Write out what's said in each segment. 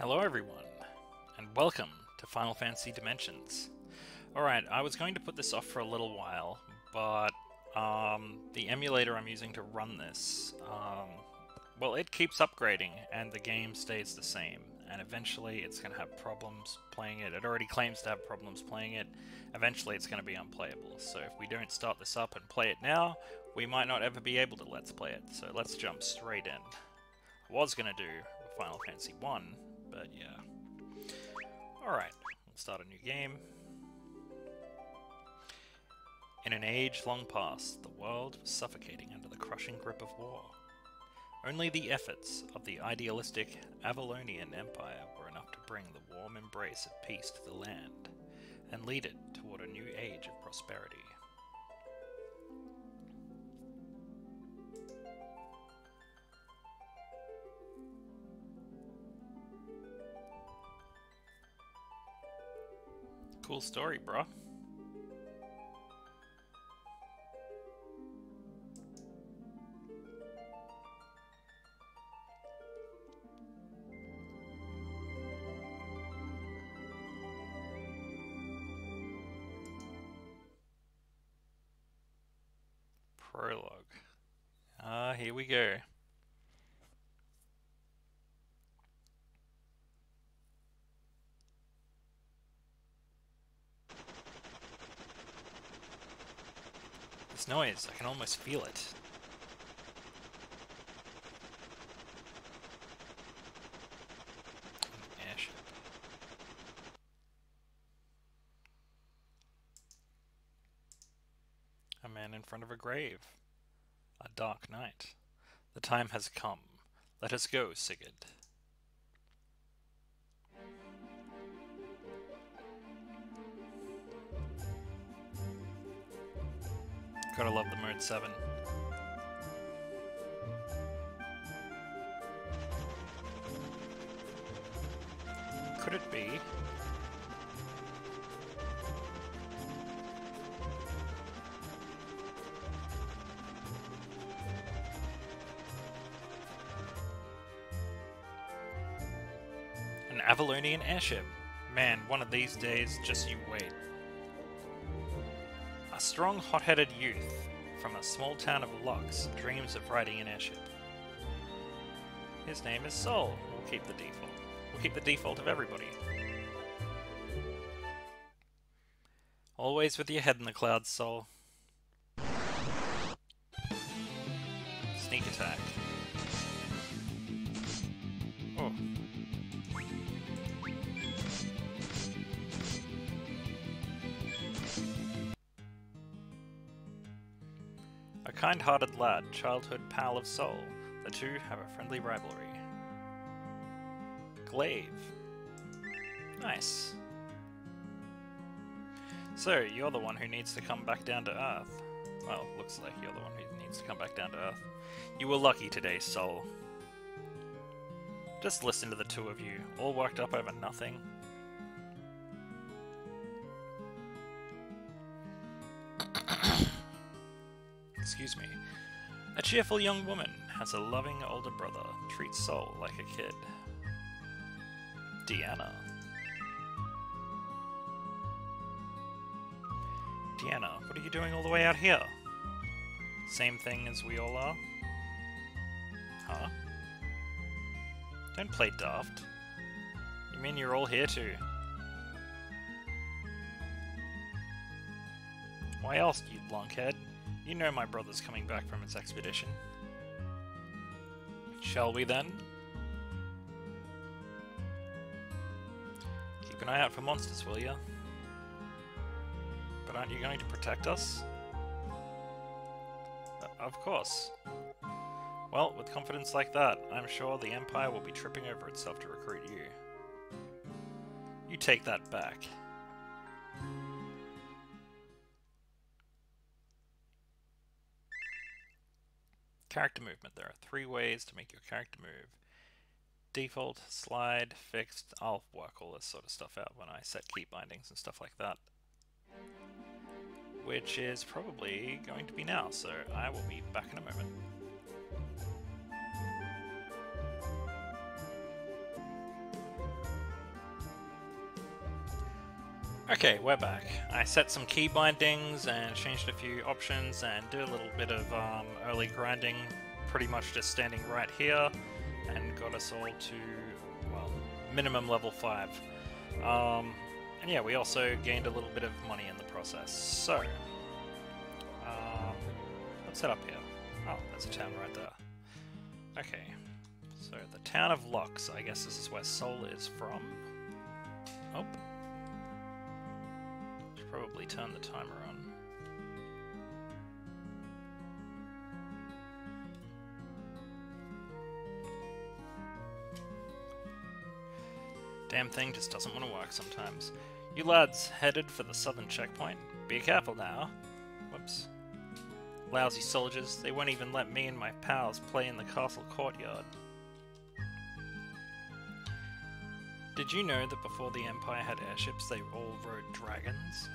Hello everyone, and welcome to Final Fantasy Dimensions. Alright, I was going to put this off for a little while, but the emulator I'm using to run this, well, it keeps upgrading and the game stays the same, and eventually it's going to have problems playing it. It already claims to have problems playing it. Eventually it's going to be unplayable, so if we don't start this up and play it now, we might not ever be able to let's play it, so let's jump straight in. I was going to do Final Fantasy 1, but yeah. Alright, we'll start a new game. In an age long past, the world was suffocating under the crushing grip of war. Only the efforts of the idealistic Avalonian Empire were enough to bring the warm embrace of peace to the land, and lead it toward a new age of prosperity. Cool story, bro. Prologue. Here we go. This noise, I can almost feel it. An airship. A man in front of a grave. A dark night. The time has come. Let us go, Sigurd. Gotta love the Mode 7. Could it be? An Avalonian airship. Man, one of these days, just you wait. A strong, hot-headed youth from a small town of Lux dreams of riding an airship. His name is Sol. We'll keep the default. We'll keep the default of everybody. Always with your head in the clouds, Sol. Sneak attack. Oh. A kind-hearted lad, childhood pal of Sol, the two have a friendly rivalry. Glaive. Nice. So, you're the one who needs to come back down to Earth. Well, looks like you're the one who needs to come back down to Earth. You were lucky today, Sol. Just listen to the two of you, all worked up over nothing. Excuse me. A cheerful young woman has a loving older brother, treats Sol like a kid. Deanna. Deanna, what are you doing all the way out here? Same thing as we all are? Huh? Don't play daft. You mean you're all here too? Why else, you lunkhead? You know my brother's coming back from his expedition. Shall we then? Keep an eye out for monsters, will ya? But aren't you going to protect us? Of course. Well, with confidence like that, I'm sure the Empire will be tripping over itself to recruit you. You take that back. Character movement. There are 3 ways to make your character move. Default, slide, fixed. I'll work all this sort of stuff out when I set key bindings and stuff like that. Which is probably going to be now, so I will be back in a moment. Okay, we're back. I set some key bindings and changed a few options and did a little bit of early grinding, pretty much just standing right here, and got us all to, well, minimum level 5. And yeah, we also gained a little bit of money in the process. So, let's head up here. Oh, there's a town right there. Okay, so the town of Lux, I guess this is where Sol is from. Oh. Should probably turn the timer on. Damn thing just doesn't want to work sometimes. You lads headed for the southern checkpoint. Be careful now. Whoops. Lousy soldiers, they won't even let me and my pals play in the castle courtyard. Did you know that before the Empire had airships, they all rode dragons?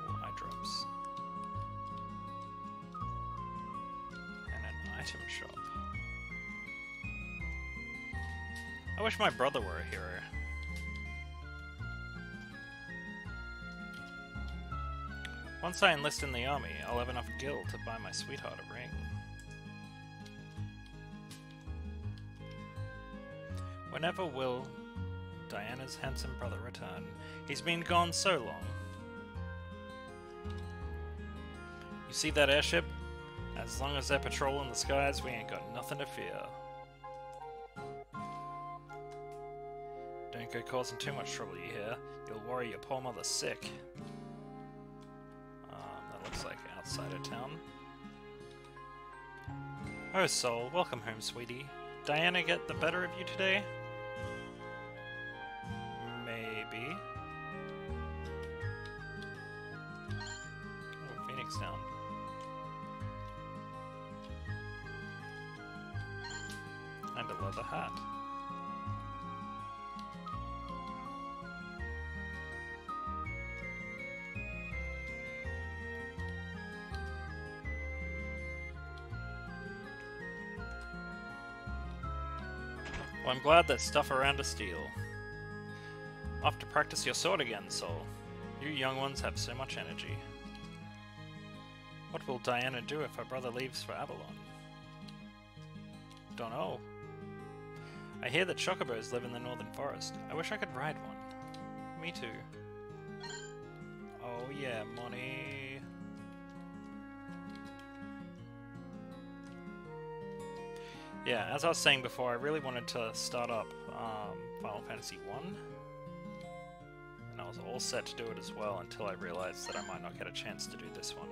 Oh, eye drops. And an item shop. I wish my brother were a hero. Once I enlist in the army, I'll have enough gil to buy my sweetheart a ring. Whenever will Diana's handsome brother return? He's been gone so long. You see that airship? As long as they're patrolling the skies, we ain't got nothing to fear. Don't go causing too much trouble, you hear? You'll worry your poor mother sick. That looks like outside of town. Oh, Sol, welcome home, sweetie. Diana get the better of you today? Maybe. Oh, Phoenix down. And a leather hat. Well, I'm glad there's stuff around to steal. Off to practice your sword again, Sol. You young ones have so much energy. What will Diana do if her brother leaves for Avalon? Dunno. I hear that chocobos live in the northern forest. I wish I could ride one. Me too. Oh yeah, money. Yeah, as I was saying before, I really wanted to start up Final Fantasy 1. And I was all set to do it as well until I realized that I might not get a chance to do this one.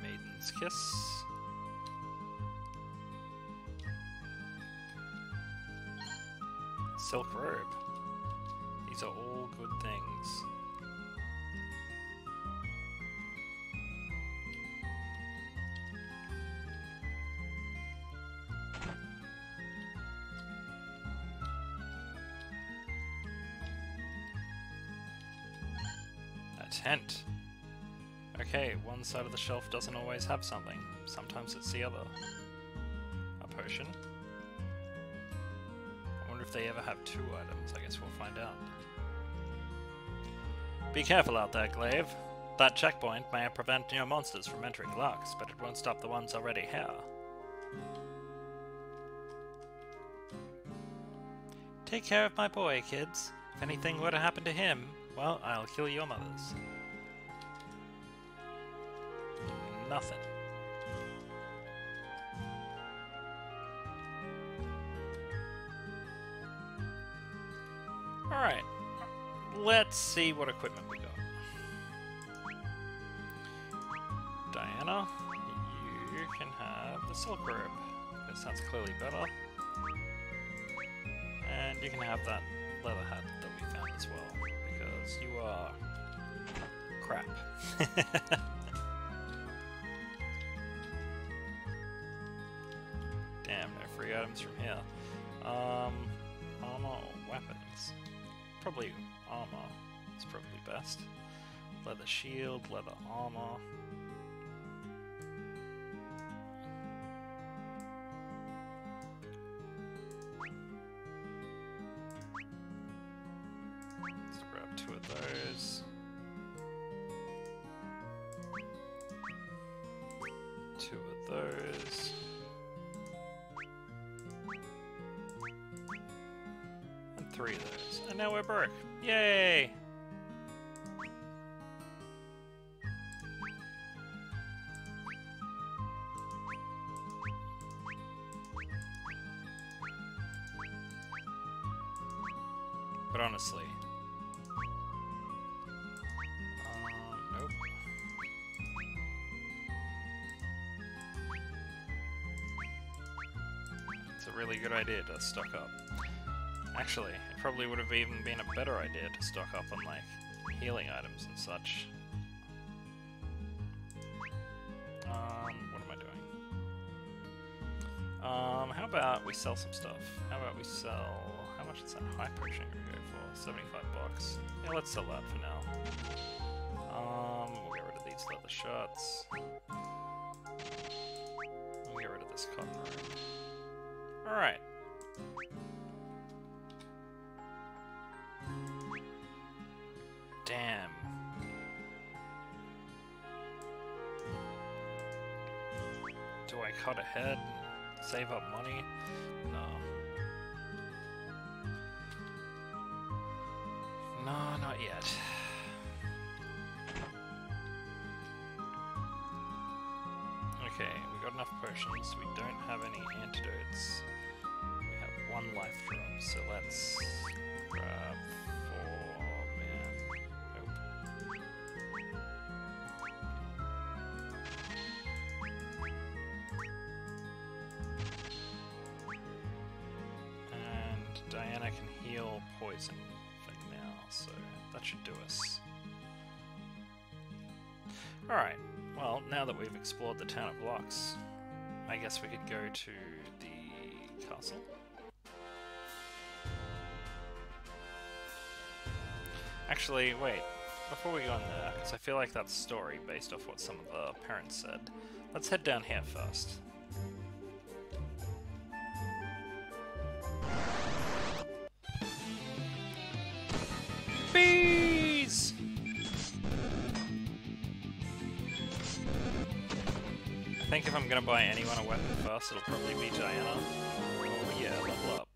Maiden's Kiss. Silk Robe. These are all good things. Tent. Okay, one side of the shelf doesn't always have something. Sometimes it's the other. A potion. I wonder if they ever have 2 items. I guess we'll find out. Be careful out there, Glaive. That checkpoint may prevent new monsters from entering Lux, but it won't stop the ones already here. Take care of my boy, kids. If anything were to happen to him, well, I'll kill your mothers. Nothing. Alright. Let's see what equipment we got. Diana, you can have the Silk Robe. That sounds clearly better. And you can have that leather hat that we found as well, because you are crap. Damn, no free items from here. Armor or weapons? Probably armor. It's probably best. Leather shield, leather armor. 2 of those. 2 of those. And 3 of those. And now we're broke. Yay! But honestly, nope. It's a really good idea to stock up. Actually, it probably would have even been a better idea to stock up on, like, healing items and such. What am I doing? How about we sell some stuff? How about we sell... How much is that high potion gonna go for? 75 bucks. Yeah, let's sell that for now. We'll get rid of these leather shirts. We'll get rid of this cotton robe. Alright. Damn. Do I cut ahead? Save up money? No. No, not yet. Okay, we got enough potions. We don't have any antidotes. We have 1 life drop, so let's grab 4 man. Nope. And Diana can heal poison. So that should do us. Alright, well, now that we've explored the town of Lux, I guess we could go to the castle. Actually, wait, before we go in there, because I feel like that's a story based off what some of the parents said, let's head down here first. Bees! I think if I'm gonna buy anyone a weapon first, it'll probably be Diana. Oh yeah, level up.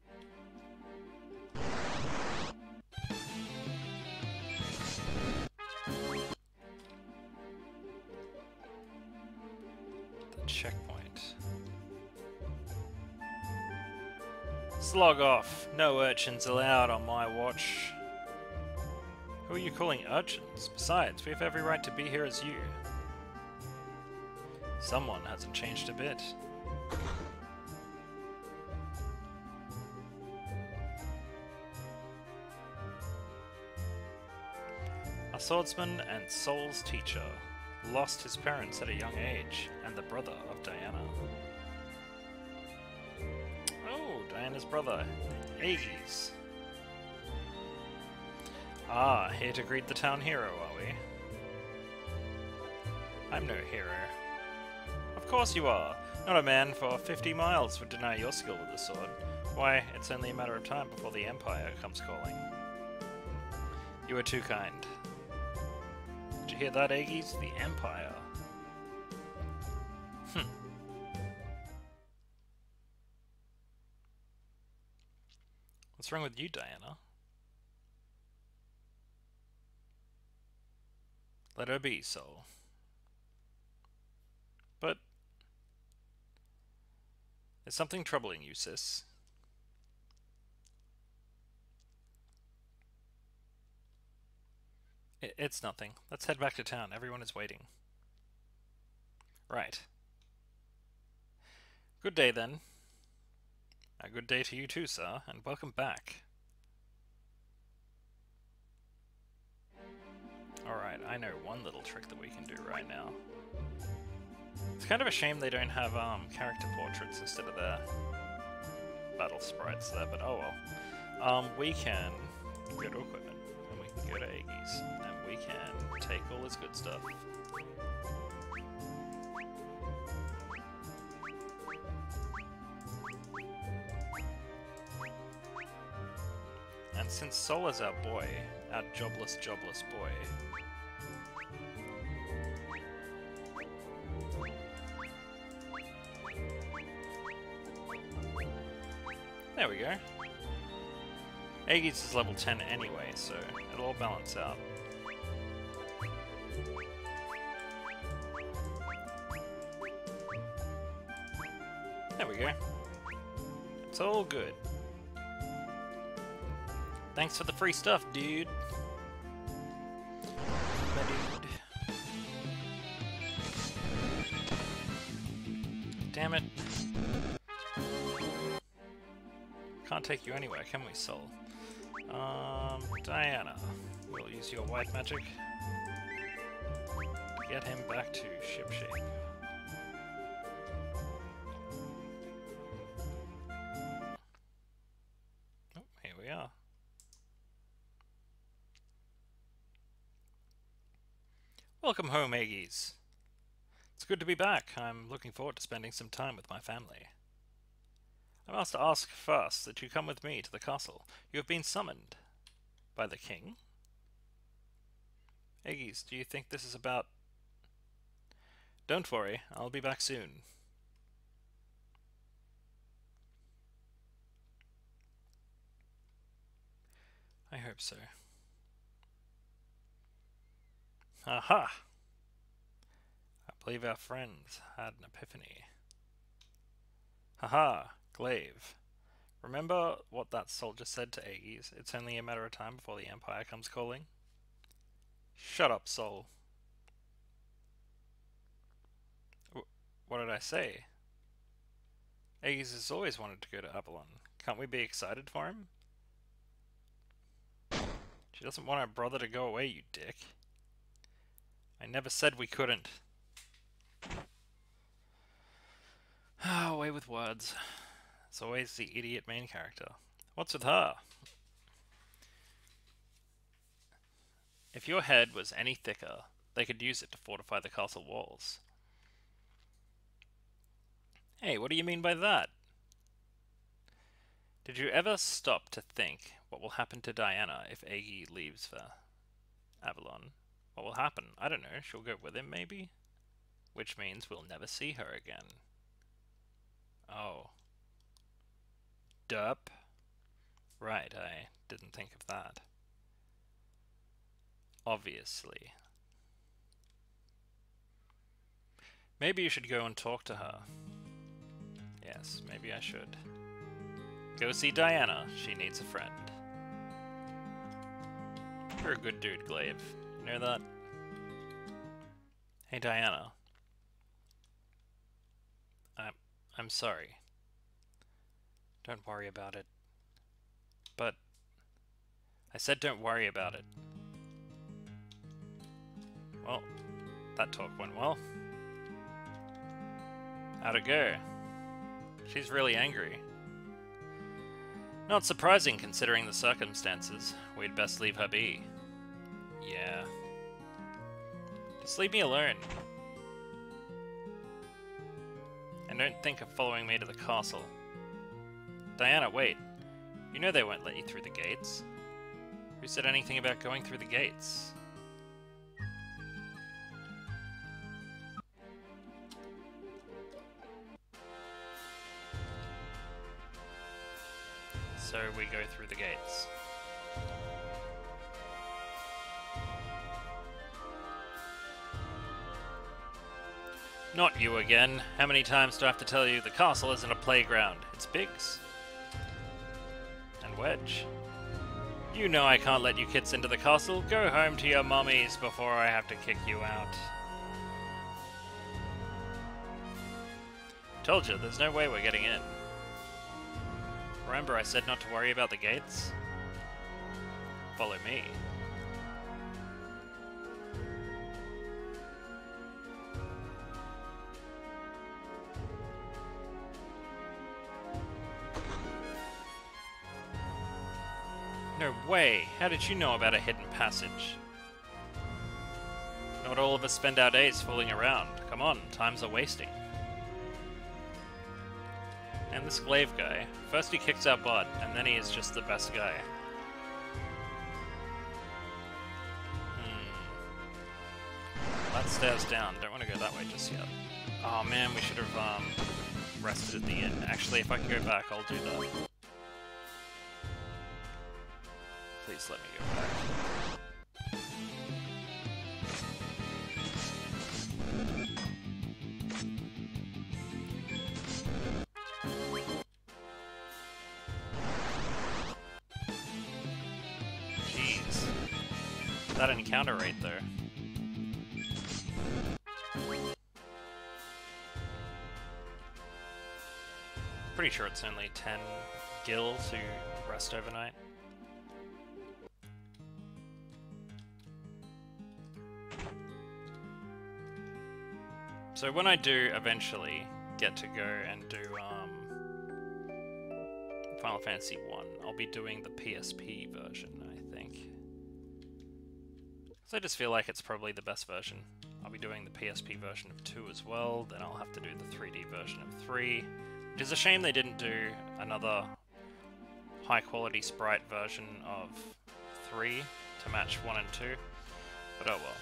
The checkpoint. Slog off. No urchins allowed on my watch. Who are you calling urchins? Besides, we have every right to be here as you. Someone hasn't changed a bit. A swordsman and soul's teacher. Lost his parents at a young age, and the brother of Diana. Oh, Diana's brother, Aigis. Ah, here to greet the town hero, are we? I'm no hero. Of course you are! Not a man for 50 miles would deny your skill with the sword. Why, it's only a matter of time before the Empire comes calling. You are too kind. Did you hear that, Aigis? The Empire. What's wrong with you, Diana? Let her be, soul. But... is something troubling you, sis? It's nothing. Let's head back to town. Everyone is waiting. Right. Good day, then. A good day to you too, sir, and welcome back. Alright, I know one little trick that we can do right now. It's kind of a shame they don't have character portraits instead of their battle sprites there, but oh well. We can go to equipment, and we can go to Aigis, and we can take all this good stuff. And And since Sol is our boy, our jobless boy, there we go. Aigis is level 10 anyway, so it'll all balance out. There we go. It's all good. Thanks for the free stuff, dude. Damn it. Can't take you anywhere, can we, Sol? Diana. We'll use your white magic to get him back to shipshape. Oh, here we are. Welcome home, Aigis. It's good to be back. I'm looking forward to spending some time with my family. I must ask first that you come with me to the castle. You have been summoned by the king. Aigis, do you think this is about... Don't worry, I'll be back soon. I hope so. Aha! I believe our friends had an epiphany. Haha, Glaive. Remember what that soldier said to Aigis? It's only a matter of time before the Empire comes calling. Shut up, Sol. What did I say? Aigis has always wanted to go to Avalon. Can't we be excited for him? She doesn't want her brother to go away, you dick. I never said we couldn't. Away with words. It's always the idiot main character. What's with her? If your head was any thicker, they could use it to fortify the castle walls. Hey, what do you mean by that? Did you ever stop to think what will happen to Diana if Aigis leaves for Avalon? What will happen? I don't know, she'll go with him maybe? Which means we'll never see her again. Oh. Derp. Right, I didn't think of that. Obviously. Maybe you should go and talk to her. Yes, maybe I should. Go see Diana. She needs a friend. You're a good dude, Glaive. You know that? Hey, Diana. I'm sorry. Don't worry about it. But I said don't worry about it. Well, that talk went well. How'd it go? She's really angry. Not surprising considering the circumstances. We'd best leave her be. Yeah. Just leave me alone. And don't think of following me to the castle. Diana, wait. You know they won't let you through the gates. Who said anything about going through the gates? So we go through the gates. Not you again. How many times do I have to tell you the castle isn't a playground? It's Biggs. And Wedge. You know I can't let you kids into the castle. Go home to your mummies before I have to kick you out. Told you, there's no way we're getting in. Remember I said not to worry about the gates? Follow me. No way! How did you know about a hidden passage? Not all of us spend our days fooling around. Come on, time's a wasting. And this Glaive guy, first he kicks our butt, and then he is just the best guy. stairs down. Don't want to go that way just yet. Oh man, we should have rested at the end. Actually, if I can go back, I'll do that. Please let me go back. Jeez. That encounter rate though. Pretty sure it's only 10 gil to rest overnight. So when I do eventually get to go and do Final Fantasy 1, I'll be doing the PSP version, I think. So I just feel like it's probably the best version. I'll be doing the PSP version of 2 as well, then I'll have to do the 3D version of 3. Which is a shame they didn't do another high-quality sprite version of 3 to match 1 and 2, but oh well.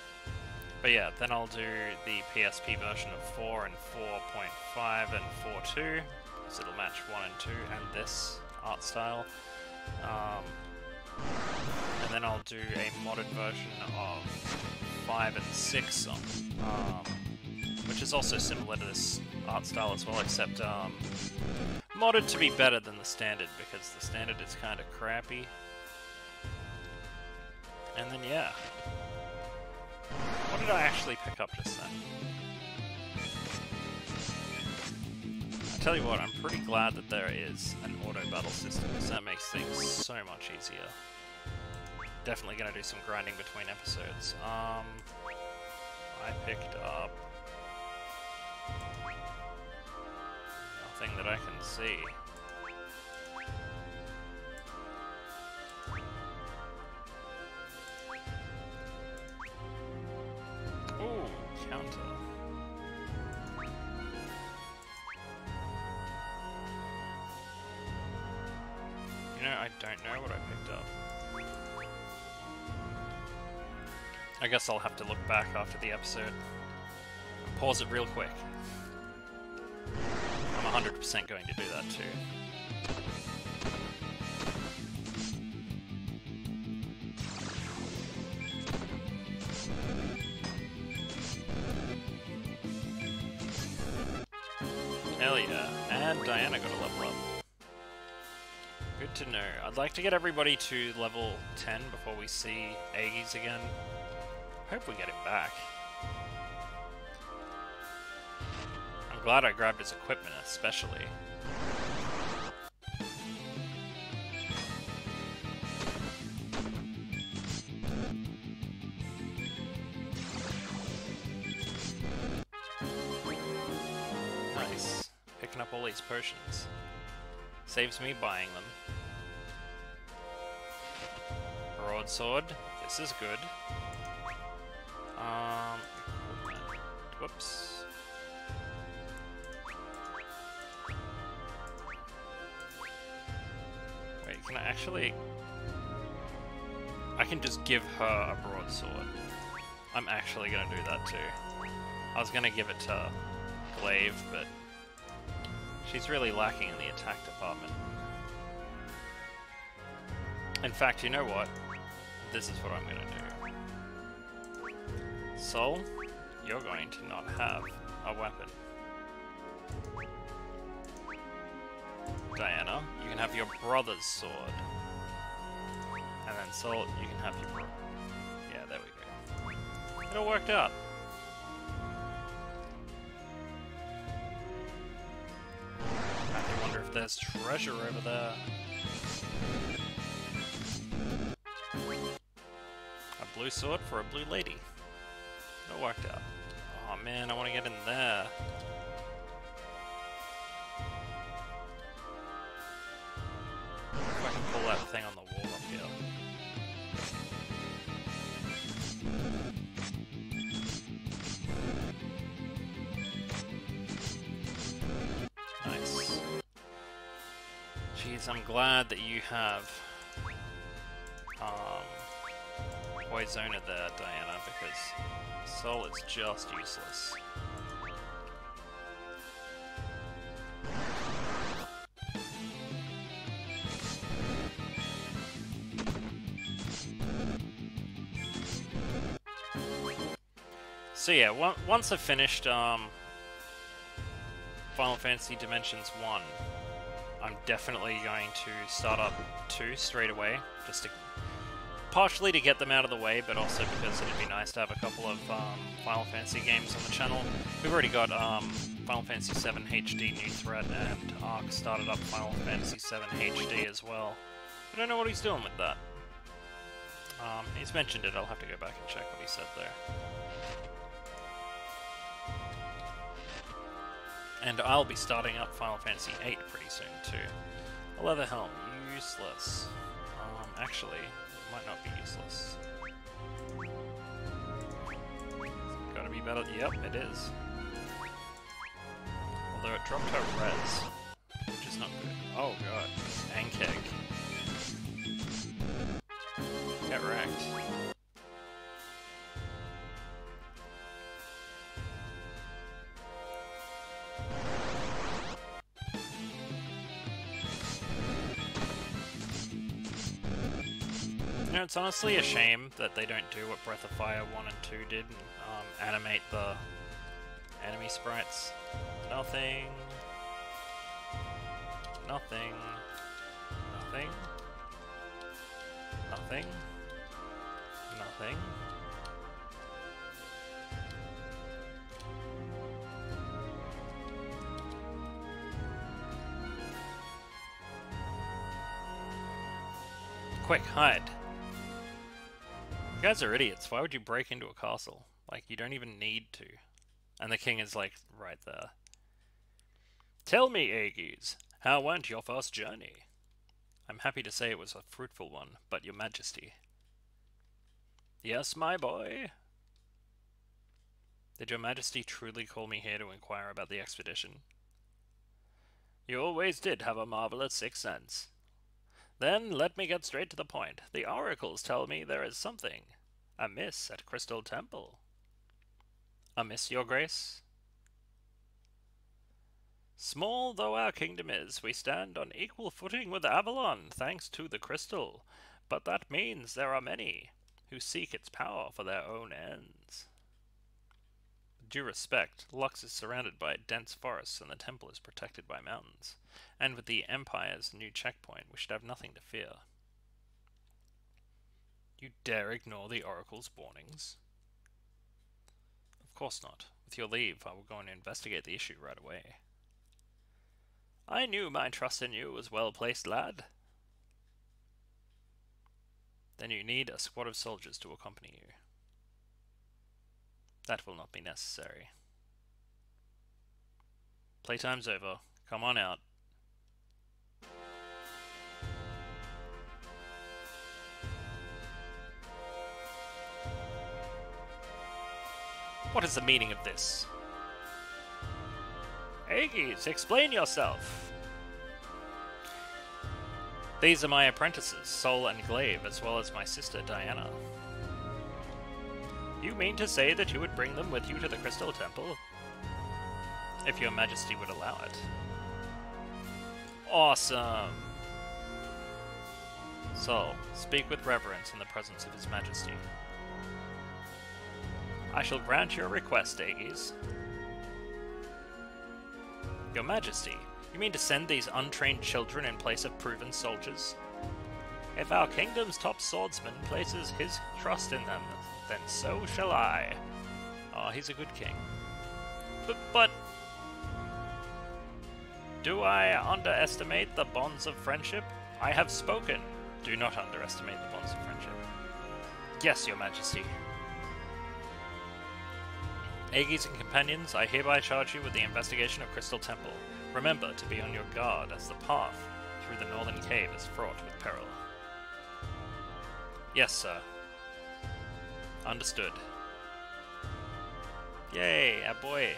But yeah, then I'll do the PSP version of 4 and 4.5 and 4.2, so it'll match 1 and 2 and this art style. And then I'll do a modded version of 5 and 6, which is also similar to this art style as well, except modded to be better than the standard, because the standard is kind of crappy. And then yeah. What did I actually pick up just then? I tell you what, I'm pretty glad that there is an auto battle system, because that makes things so much easier. Definitely gonna do some grinding between episodes. I picked up nothing that I can see. Ooh, counter. You know, I don't know what I picked up. I guess I'll have to look back after the episode. Pause it real quick. I'm 100% going to do that too. Hell yeah, and Diana got a level up. Good to know. I'd like to get everybody to level 10 before we see Aigis again. Hope we get him back. I'm glad I grabbed his equipment especially. Nice. Picking up all these potions. Saves me buying them. Broadsword. This is good. Whoops. Wait, can I actually... I can just give her a broadsword. I'm actually gonna do that too. I was gonna give it to Glaive, but she's really lacking in the attack department. In fact, you know what? This is what I'm gonna do. Soul, you're going to not have a weapon. Diana, you can have your brother's sword. And then Soul, you can have your brother. Yeah, there we go. It all worked out. I have to wonder if there's treasure over there. A blue sword for a blue lady. It all worked out. Oh man, I want to get in there. If I can pull that thing on the wall up here. Nice. Jeez, I'm glad that you have Poisoner there, Diana, because Soul is just useless. So yeah, once I've finished Final Fantasy Dimensions 1, I'm definitely going to start up 2 straight away, just to partially to get them out of the way, but also because it'd be nice to have a couple of Final Fantasy games on the channel. We've already got Final Fantasy 7 HD New Threat, and Ark started up Final Fantasy 7 HD as well. I don't know what he's doing with that. He's mentioned it, I'll have to go back and check what he said there. And I'll be starting up Final Fantasy 8 pretty soon too. A leather helm, useless. Actually, might not be useless. Gotta be better. Yep, it is. Although it dropped her res, which is not good. Oh god, Ankeg. Get wrecked. You know, it's honestly a shame that they don't do what Breath of Fire 1 and 2 did and animate the enemy sprites. Nothing. Nothing. Nothing. Nothing. Nothing. Quick, hide. You guys are idiots. Why would you break into a castle? Like, you don't even need to. And the king is, like, right there. Tell me, Aigis, how went your first journey? I'm happy to say it was a fruitful one, but your majesty. Yes, my boy? Did your majesty truly call me here to inquire about the expedition? You always did have a marvelous sixth sense. Then let me get straight to the point. The oracles tell me there is something amiss at Crystal Temple. Amiss, your grace? Small though our kingdom is, we stand on equal footing with Avalon, thanks to the crystal. But that means there are many who seek its power for their own ends. With due respect, Lux is surrounded by dense forests and the temple is protected by mountains. And with the Empire's new checkpoint, we should have nothing to fear. You dare ignore the Oracle's warnings? Of course not. With your leave, I will go and investigate the issue right away. I knew my trust in you was well placed, lad. Then you need a squad of soldiers to accompany you. That will not be necessary. Playtime's over. Come on out. What is the meaning of this? Aigis, explain yourself! These are my apprentices, Sol and Glaive, as well as my sister Diana. You mean to say that you would bring them with you to the Crystal Temple? If your majesty would allow it. Awesome! Sol, speak with reverence in the presence of his majesty. I shall grant your request, Aigis. Your Majesty, you mean to send these untrained children in place of proven soldiers? If our kingdom's top swordsman places his trust in them, then so shall I. Oh, he's a good king. But... do I underestimate the bonds of friendship? I have spoken. Do not underestimate the bonds of friendship. Yes, Your Majesty. Aigis and companions, I hereby charge you with the investigation of Crystal Temple. Remember to be on your guard, as the path through the northern cave is fraught with peril. Yes, sir. Understood. Yay, our boy.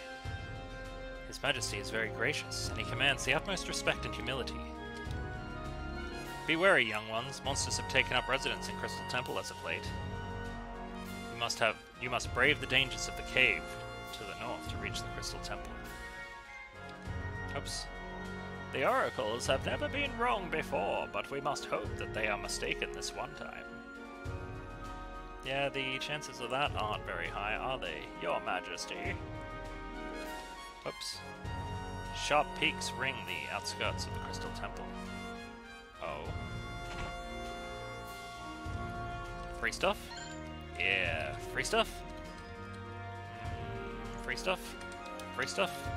His Majesty is very gracious, and he commands the utmost respect and humility. Be wary, young ones. Monsters have taken up residence in Crystal Temple as of late. You must brave the dangers of the cave to the north to reach the Crystal Temple. Oops. The oracles have never been wrong before, but we must hope that they are mistaken this one time. Yeah, the chances of that aren't very high, are they, Your Majesty? Oops. Sharp peaks ring the outskirts of the Crystal Temple. Oh. Free stuff? Yeah, free stuff? Free stuff? Free stuff?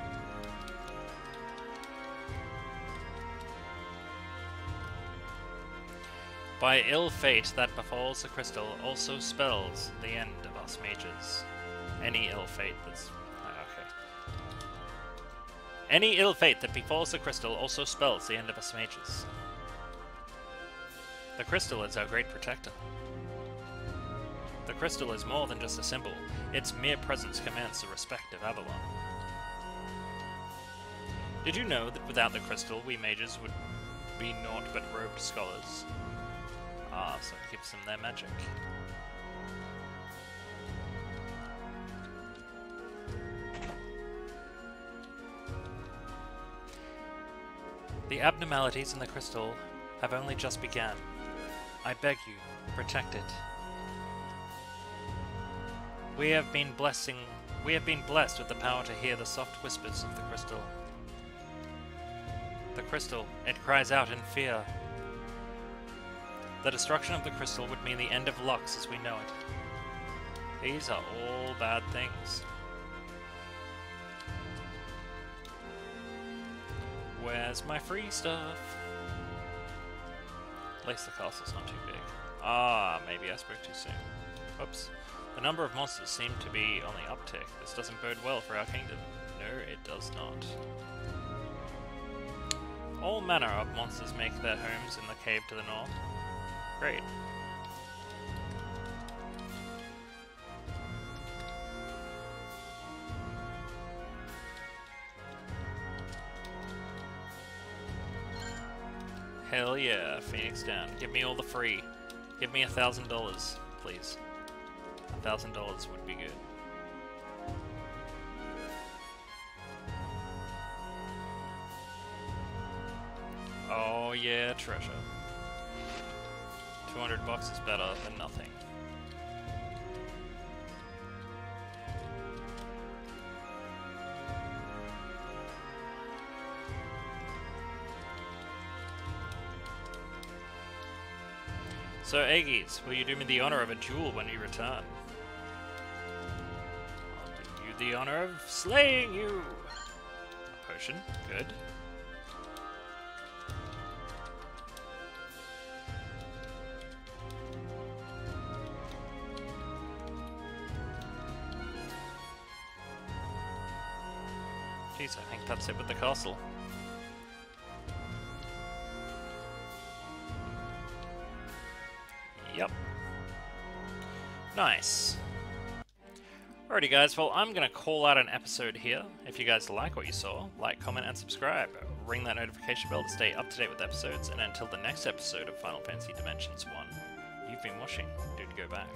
By ill fate that befalls the crystal also spells the end of us mages. Any ill fate that's... okay. Any ill fate that befalls the crystal also spells the end of us mages. The crystal is our great protector. The crystal is more than just a symbol. Its mere presence commands the respect of Avalon. Did you know that without the crystal, we mages would be naught but robed scholars? Ah, so it gives them their magic. The abnormalities in the crystal have only just begun. I beg you, protect it. We have been blessed with the power to hear the soft whispers of the crystal. The crystal, it cries out in fear. The destruction of the crystal would mean the end of Lux as we know it. These are all bad things. Where's my free stuff? At least the castle's not too big. Ah, maybe I spoke too soon. Oops. The number of monsters seem to be on the uptick. This doesn't bode well for our kingdom. No, it does not. All manner of monsters make their homes in the cave to the north. Great. Hell yeah, Phoenix down. Give me all the free. Give me $1,000, please. $1,000 would be good. Oh yeah, treasure. 200 bucks is better than nothing. So Aigis, will you do me the honor of a duel when you return? I'll do you the honor of slaying you! A potion, good. Jeez, I think that's it with the castle. Yep. Nice. Alrighty guys, well I'm going to call out an episode here. If you guys like what you saw, like, comment and subscribe. Ring that notification bell to stay up to date with episodes, and until the next episode of Final Fantasy Dimensions 1, you've been watching DudeGoBack.